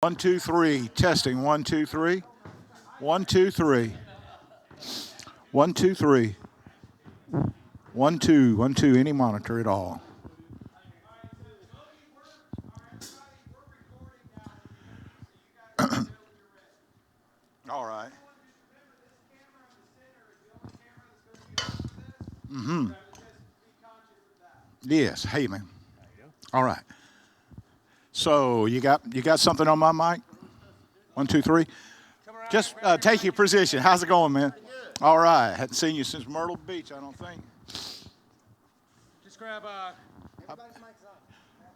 One, two, three. Testing. One, two, three. One, two, three. One, two, three. One, two. One, two. Any monitor at all. All right. Mm-hmm. Yes. Hey, man. All right. So you got something on my mic? One, two, three. Just take your position. How's it going, man? All right. Hadn't seen you since Myrtle Beach, I don't think. Just grab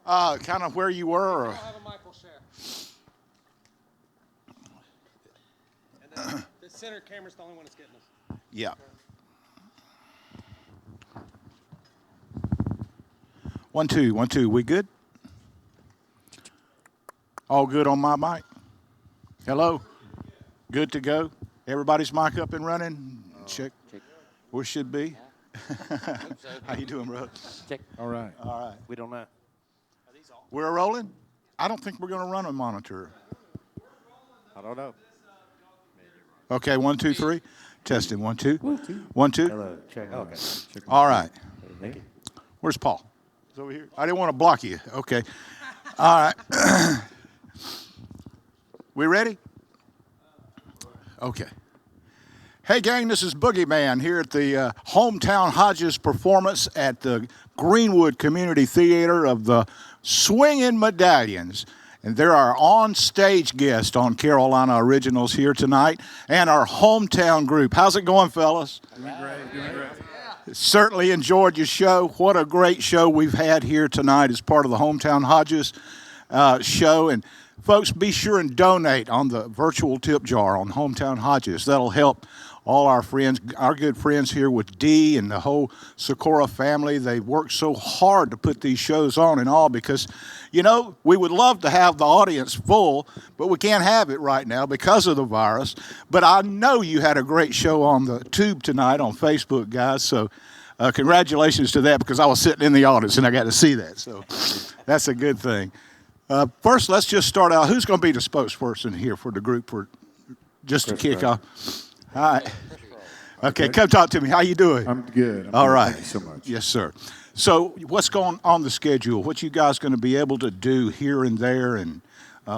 Kind of where you were. I'll have a mic we'll share. And then the center camera's the only one that's getting us. Yeah. One, two, one, two. We good? All good on my mic? Hello? Good to go? Everybody's mic up and running? Check. Where should be? How you doing, bro? Check. All right. We don't know. We're rolling? I don't think we're going to run a monitor. I don't know. Okay, one, two, three. Testing. One, two. One, two. Hello. Check. Okay. Check. All right. Thank you. Where's Paul? He's over here. I didn't want to block you. Okay. All right. We ready? Okay. Hey, gang, this is Boogie Man here at the Hometown Hodges performance at the Greenwood Community Theater of the Swingin Medallions. And there are on-stage guests on Carolina Originals here tonight and our hometown group. How's it going, fellas? Doing great. Certainly enjoyed your show. What a great show we've had here tonight as part of the Hometown Hodges show. And folks, be sure and donate on the virtual tip jar on Hometown Hodges. That'll help all our friends, our good friends here with Dee and the whole Socorro family. They worked so hard to put these shows on and all because, you know, we would love to have the audience full, but we can't have it right now because of the virus. But I know you had a great show on the tube tonight on Facebook, guys. So congratulations to that because I was sitting in the audience and I got to see that. So that's a good thing. First, let's just start out. Who's going to be the spokesperson here for the group for just to kick off? All right. Okay, come talk to me. How you doing? I'm good. All right. Thank you so much. Yes, sir. So what's going on the schedule? What you guys going to be able to do here and there, and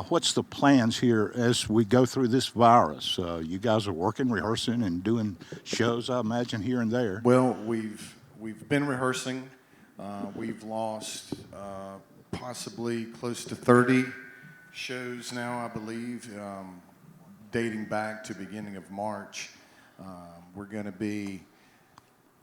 what's the plans here as we go through this virus? You guys are working, rehearsing, and doing shows, I imagine, here and there. Well, we've been rehearsing. We've lost possibly close to 30 shows now, I believe, dating back to beginning of March. We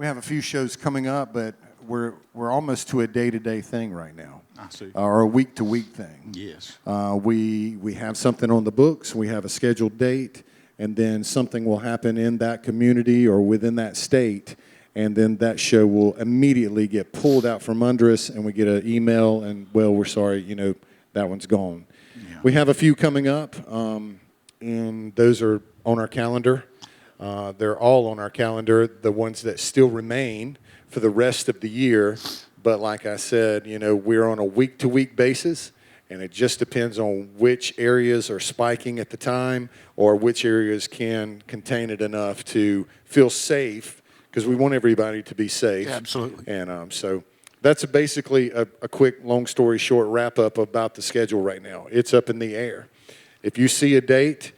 have a few shows coming up, but we're almost to a day-to-day thing right now. I see. Or a week-to-week thing. Yes. We have something on the books. We have a scheduled date, and then something will happen in that community or within that state, and then that show will immediately get pulled out from under us, and we get an email, and, well, we're sorry, that one's gone. Yeah. We have a few coming up, and those are on our calendar. They're all on our calendar, the ones that still remain for the rest of the year. But like I said, we're on a week-to-week basis, and it just depends on which areas are spiking at the time or which areas can contain it enough to feel safe, because we want everybody to be safe. Yeah, absolutely. And so that's basically a quick, long story short wrap-up about the schedule right now. It's up in the air. If you see a date,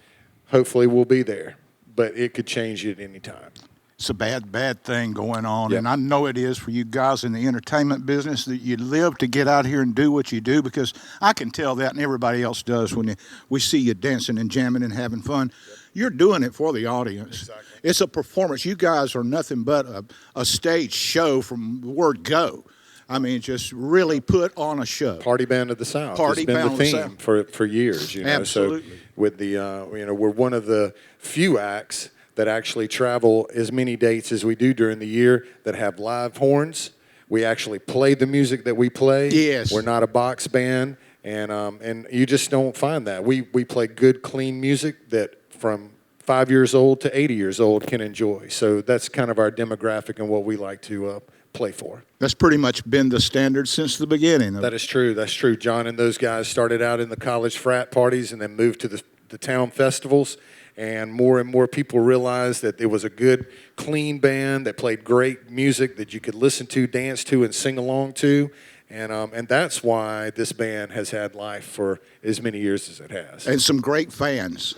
hopefully we'll be there, but it could change at any time. It's a bad thing going on, Yep. and I know it is for you guys in the entertainment business that you live to get out here and do what you do, because I can tell that, and everybody else does when we see you dancing and jamming and having fun. Yep. You're doing it for the audience. Exactly. It's a performance. You guys are nothing but a stage show from the word go. I mean, just really put on a show. Party Band of the South Party has been Band the of the theme for years. Absolutely. So with the we're one of the few acts that actually travel as many dates as we do during the year that have live horns. We actually play the music that we play. Yes. We're not a box band, and you just don't find that. We play good, clean music that from 5 years old to 80 years old can enjoy. So that's kind of our demographic and what we like to play for. That's pretty much been the standard since the beginning. That is true. That's true. John and those guys started out in the college frat parties and then moved to the town festivals. And more people realized that it was a good, clean band that played great music that you could listen to, dance to, and sing along to. And that's why this band has had life for as many years as it has. And some great fans.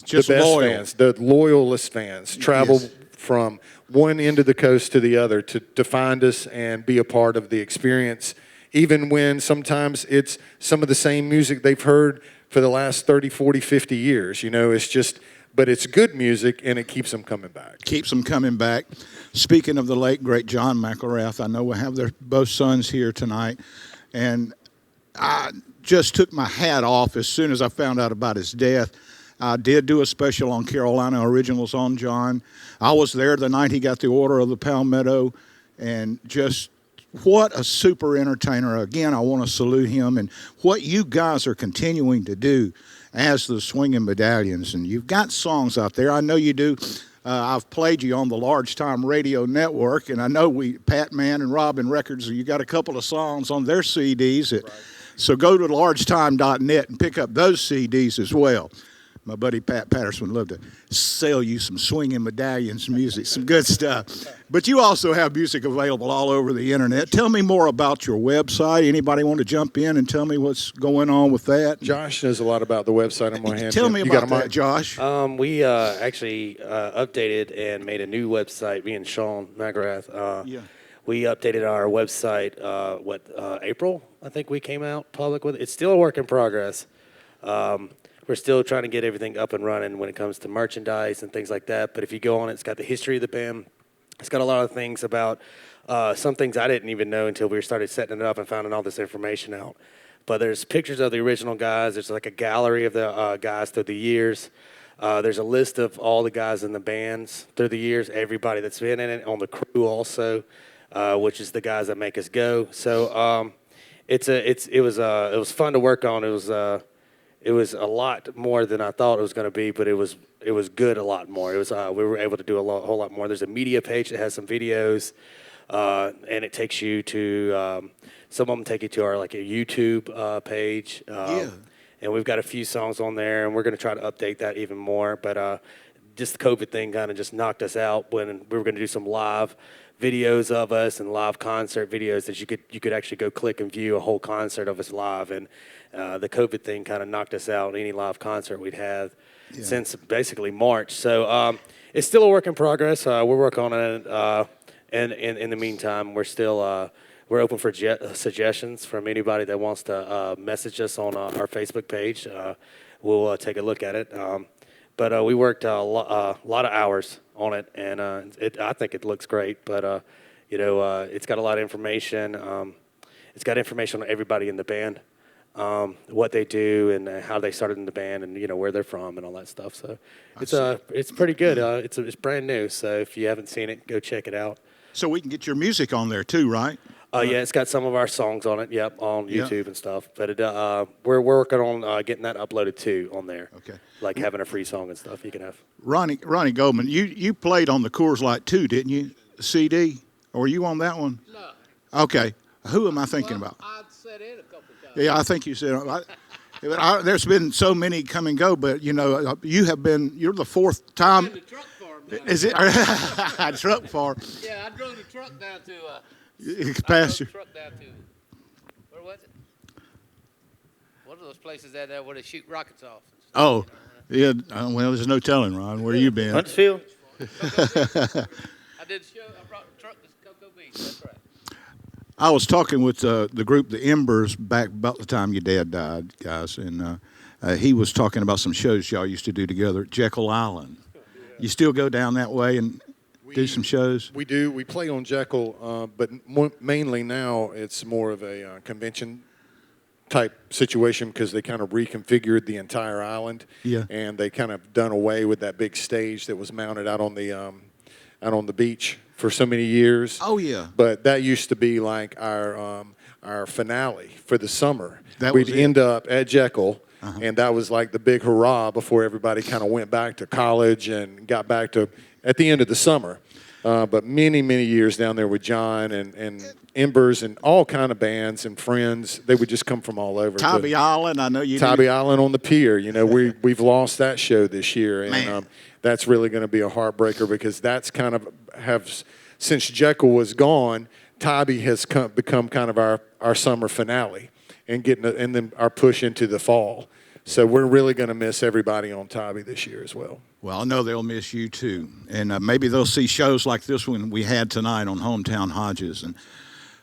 Just the best loyal fans, the loyalist fans, travel from one end of the coast to the other to find us and be a part of the experience, even when sometimes it's some of the same music they've heard for the last 30, 40, 50 years. You know, it's just, but it's good music, and it keeps them coming back. Keeps them coming back. Speaking of the late, great John McElrath, I know we have their both sons here tonight, and I just took my hat off as soon as I found out about his death. I did do a special on Carolina Originals on John. I was there the night he got the Order of the Palmetto, and just what a super entertainer. Again, I want to salute him and what you guys are continuing to do as the Swingin Medallions. And you've got songs out there. I know you do. I've played you on the Large Time Radio Network, and I know Pat Mann and Robin Records, you got a couple of songs on their CDs. So go to largetime.net and pick up those CDs as well. My buddy Pat Patterson would love to sell you some Swingin Medallions music, some good stuff. But you also have music available all over the internet. Tell me more about your website. Anybody want to jump in and tell me what's going on with that? Josh knows a lot about the website. I'm going to hand Tell him. me You got about a mic? that, Josh. We actually updated and made a new website. Me and Sean McGrath. We updated our website. April? I think we came out public with it. It's still a work in progress. We're still trying to get everything up and running when it comes to merchandise and things like that. But if you go on it, it's got the history of the band. It's got a lot of things about some things I didn't even know until we started setting it up and finding all this information out. But there's pictures of the original guys. There's like a gallery of the guys through the years. There's a list of all the guys in the bands through the years, everybody that's been in it, on the crew also, which is the guys that make us go. So it was fun to work on. It was a lot more than I thought it was going to be, but it was good a lot more. It was we were able to do a whole lot more. There's a media page that has some videos, and it takes you to some of them take you to our a YouTube page. And we've got a few songs on there, and we're going to try to update that even more. But just the COVID thing kind of just knocked us out when we were going to do some live videos of us and live concert videos that you could actually go click and view a whole concert of us live. And the COVID thing kind of knocked us out any live concert we'd had since basically March. So it's still a work in progress. We're working on it. And in the meantime, we're still we're open for suggestions from anybody that wants to message us on our Facebook page. We'll take a look at it. But we worked a lot of hours on it, and I think it looks great. But it's got a lot of information. It's got information on everybody in the band, what they do, and how they started in the band, and where they're from, and all that stuff. So it's pretty good. It's brand new. So if you haven't seen it, go check it out. So we can get your music on there too, right? Yeah, it's got some of our songs on it. Yep, on YouTube and stuff. But we're working on getting that uploaded too on there. Okay. Like having a free song and stuff you can have. Ronnie Goldman, you played on the Coors Light 2, didn't you? CD? Or were you on that one? No. Okay. Who am I thinking about? I'd set in a couple times. Yeah, I think you said. There's been so many come and go, but you're the fourth time. In the truck farm down Is it truck farm? Yeah, I drove the truck down to. Pasture. Where was it? One of those places there where they shoot rockets off. Oh, yeah. Well, there's no telling, Ron. Where you been? Huntsville? I did show. I brought the truck to Cocoa Beach. That's right. I was talking with the group, the Embers, back about the time your dad died, guys, and he was talking about some shows y'all used to do together at Jekyll Island. You still go down that way and do some shows? We do. We play on Jekyll, but mainly now it's more of a convention type situation because they kind of reconfigured the entire island. Yeah. And they kind of done away with that big stage that was mounted out on the beach for so many years. Oh yeah. But that used to be like our finale for the summer. We'd end up at Jekyll. And that was like the big hurrah before everybody kind of went back to college and got back to at the end of the summer. But many, many years down there with John and Embers and all kind of bands and friends. They would just come from all over. Tybee Island, I know you. Tybee Island on the pier. You know, we've lost that show this year, and Man. that's really going to be a heartbreaker because that's kind of since Jekyll was gone, Tybee has become kind of our summer finale and then our push into the fall. So we're really going to miss everybody on Tybee this year as well. Well, I know they'll miss you too, and maybe they'll see shows like this one we had tonight on Hometown Hodges. And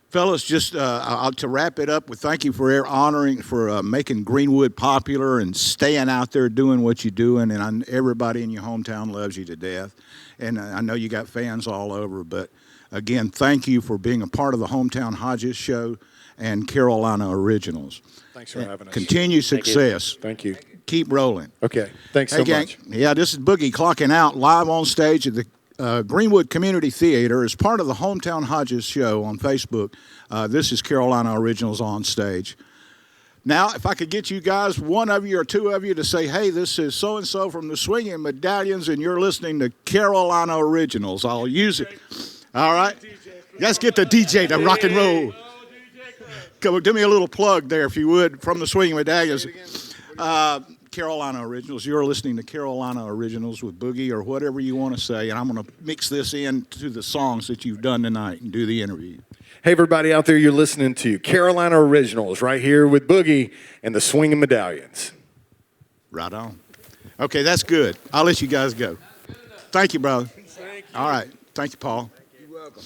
fellas, just to wrap it up, we thank you for making Greenwood popular and staying out there doing what you're doing. And everybody in your hometown loves you to death. And I know you got fans all over. But again, thank you for being a part of the Hometown Hodges show and Carolina Originals. Thanks for having us. Continue success. Thank you. Keep rolling. Okay. Thanks so much. Yeah, this is Boogie clocking out live on stage at the Greenwood Community Theater as part of the Hometown Hodges show on Facebook. This is Carolina Originals on stage. Now, if I could get you guys, one of you or two of you, to say, hey, this is so-and-so from the Swingin Medallions, and you're listening to Carolina Originals. I'll use it. All right? Let's get the DJ to rock and roll. Come on, give me a little plug there, if you would, from the Swingin Medallions. Carolina Originals. You're listening to Carolina Originals with Boogie or whatever you want to say, and I'm going to mix this into the songs that you've done tonight and do the interview. Hey, everybody out there, you're listening to Carolina Originals right here with Boogie and the Swingin Medallions. Right on. Okay, that's good. I'll let you guys go. Thank you, brother. All right. Thank you, Paul. You're welcome.